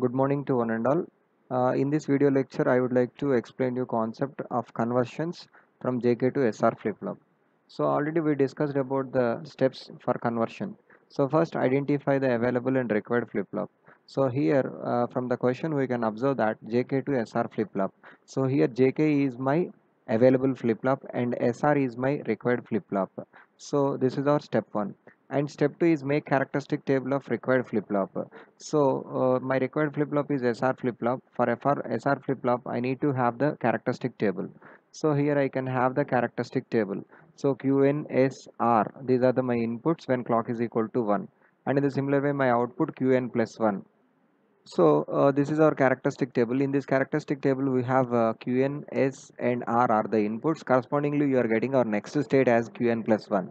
Good morning to one and all. In this video lecture, I would like to explain you concept of conversions from JK to SR flip-flop. So already we discussed about the steps for conversion. So first identify the available and required flip-flop. So here from the question we can observe that JK to SR flip-flop. So here JK is my available flip-flop and SR is my required flip-flop. So this is our step 1. And step 2 is make characteristic table of required flip-flop. So my required flip-flop is SR flip-flop. For SR flip-flop, I need to have the characteristic table. So here I can have the characteristic table. So QNSR, these are my inputs when clock is equal to 1. And in the similar way, my output QN plus 1. So this is our characteristic table. In this characteristic table, we have Qn, S, and R are the inputs. Correspondingly, you are getting our next state as Qn plus 1.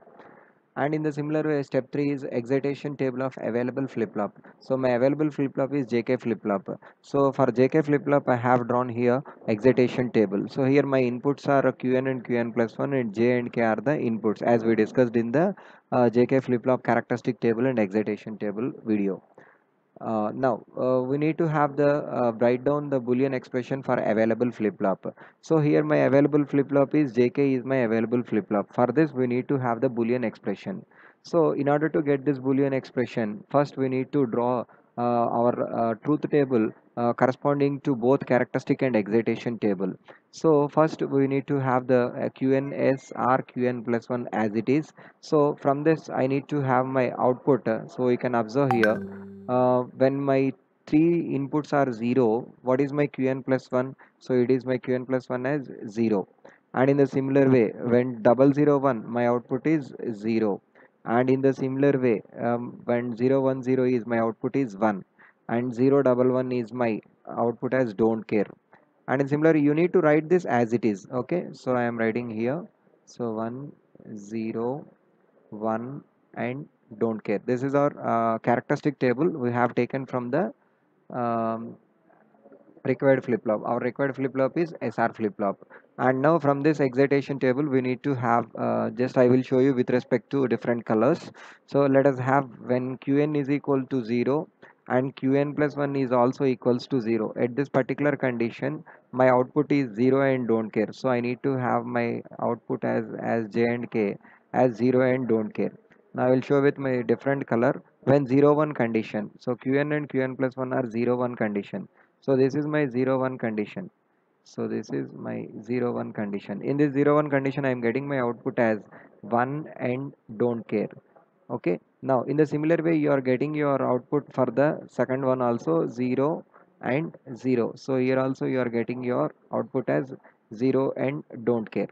And in the similar way, step 3 is excitation table of available flip-flop. So my available flip-flop is JK flip-flop. So for JK flip-flop, I have drawn here excitation table. So here my inputs are Qn and Qn plus 1 and J and K are the inputs as we discussed in the JK flip-flop characteristic table and excitation table video. Now we need to have the write down the boolean expression for available flip-flop. So here my available flip-flop is JK is my available flip-flop. For this we need to have the boolean expression. So in order to get this boolean expression, first we need to draw our truth table corresponding to both characteristic and excitation table. So first we need to have the QN plus 1 as it is. So from this I need to have my output. So we can observe here when my three inputs are 0, what is my Qn plus 1? So it is my Qn plus 1 as 0. And in the similar way, when 001, my output is 0. And in the similar way, when 010 is my output is 1. And 011 is my output as don't care. And in similar, you need to write this as it is. Okay, so I am writing here. So 1, 0, 1 and don't care. This is our characteristic table we have taken from the um, required flip-flop. Our required flip-flop is SR flip-flop. And now from this excitation table we need to have just I will show you with respect to different colors. So let us have when Qn is equal to 0 and Qn plus 1 is also equals to 0. At this particular condition my output is 0 and don't care. So I need to have my output as J and K as 0 and don't care. Now I will show with my different color when 0 1 condition. So Qn and Qn plus 1 are 0 1 condition. So this is my 0 1 condition. So this is my 0 1 condition. In this 0 1 condition I am getting my output as 1 and don't care. Okay, now in the similar way you are getting your output for the second one also 0 and 0. So here also you are getting your output as 0 and don't care.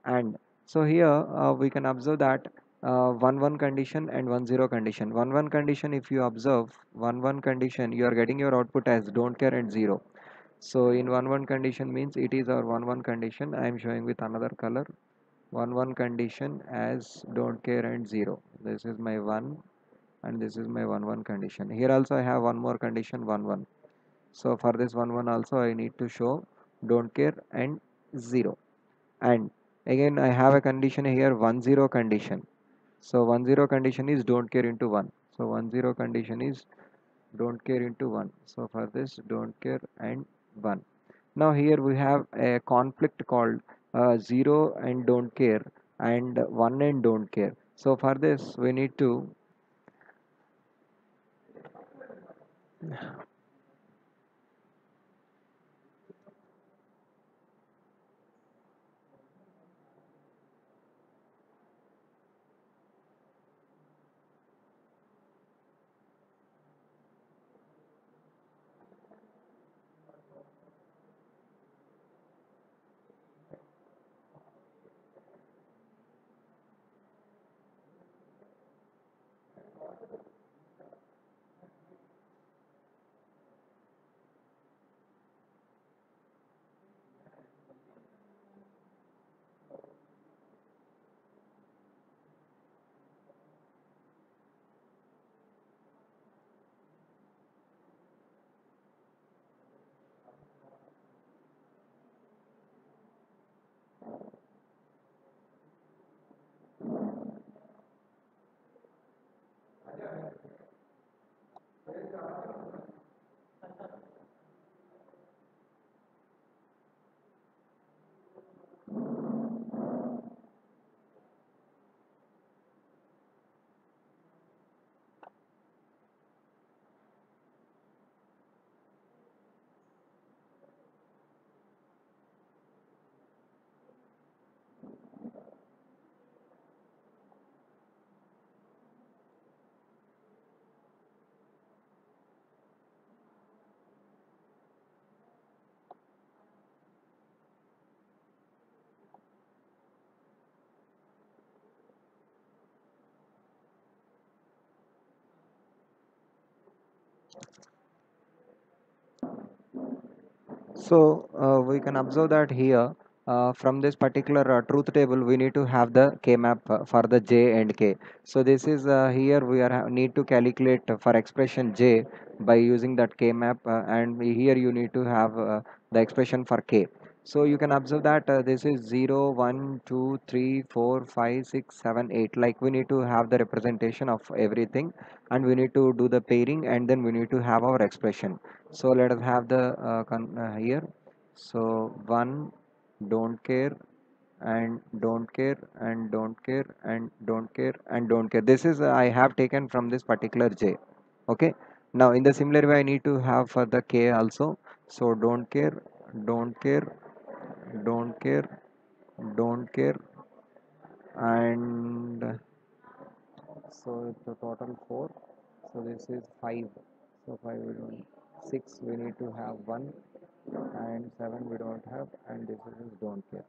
And so here we can observe that 1 1 condition and 1 0 condition. 1 1 condition, if you observe 1 1 condition, you are getting your output as don't care and 0. So in 1 1 condition means it is our 1 1 condition. I am showing with another color. 1 1 condition as don't care and 0. This is my 1 and this is my 1 1 condition. Here also I have one more condition 1 1. So for this 1 1 also I need to show don't care and 0. And again I have a condition here 1 0 condition. So 1 0 condition is don't care into 1. So 1 0 condition is don't care into 1. So for this don't care and 1. Now here we have a conflict called 0 and don't care and 1 and don't care. So for this we need to So we can observe that here from this particular truth table we need to have the k map for the j and k. So this is here we are need to calculate for expression j by using that k map, and here you need to have the expression for k. So you can observe that this is 0, 1, 2, 3, 4, 5, 6, 7, 8. Like we need to have the representation of everything, and we need to do the pairing, and then we need to have our expression. So let us have the here. So one, don't care, and don't care, and don't care, and don't care, and don't care. This is I have taken from this particular j. Okay. Now in the similar way I need to have for the k also. So don't care, don't care, don't care, don't care, and so it's a total 4. So this is 5. So 5 we don't, 6 we need to have 1, and 7 we don't have, and this is don't care.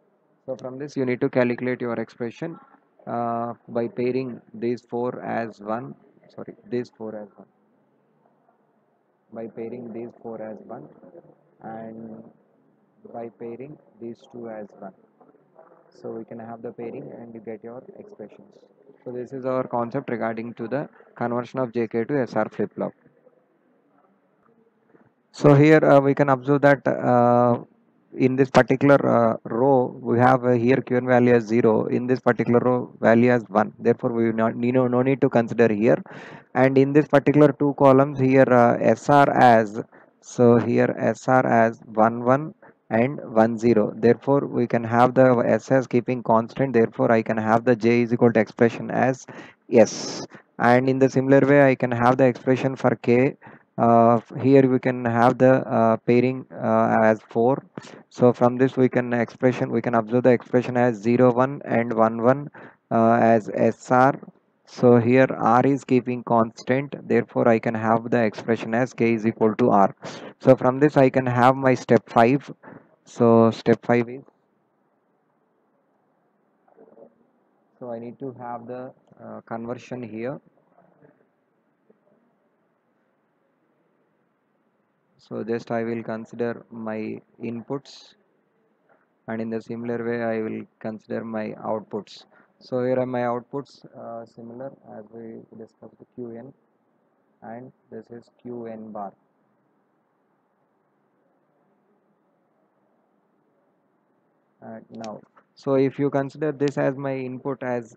So from this you need to calculate your expression by pairing these 4 as 1, sorry, these 4 as 1, by pairing these 4 as 1, and by pairing these 2 as 1. So we can have the pairing and you get your expressions. So this is our concept regarding to the conversion of JK to SR flip-flop. So here we can observe that in this particular row we have here Qn value as 0, in this particular row value as 1, therefore we not need no need to consider here. And in this particular two columns here SR as, so here SR as 1 1 and 1 0, therefore we can have the S as keeping constant, therefore I can have the J is equal to expression as S. And in the similar way I can have the expression for K. Here we can have the pairing as 4. So from this we can observe the expression as 0 1 and 1 1 as SR. So here R is keeping constant, therefore I can have the expression as K is equal to R. So from this I can have my step 5. So step 5 is, so I need to have the conversion here. So just I will consider my inputs, and in the similar way I will consider my outputs. So here are my outputs similar as we discussed the Qn, and this is Qn bar. Now so if you consider this as my input as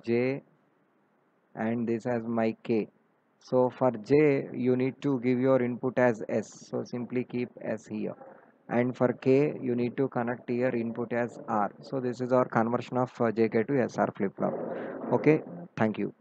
j, and this as my k, so for j you need to give your input as s, so simply keep s here, and for k you need to connect here input as r. So this is our conversion of jk to sr flip flop. Okay, thank you.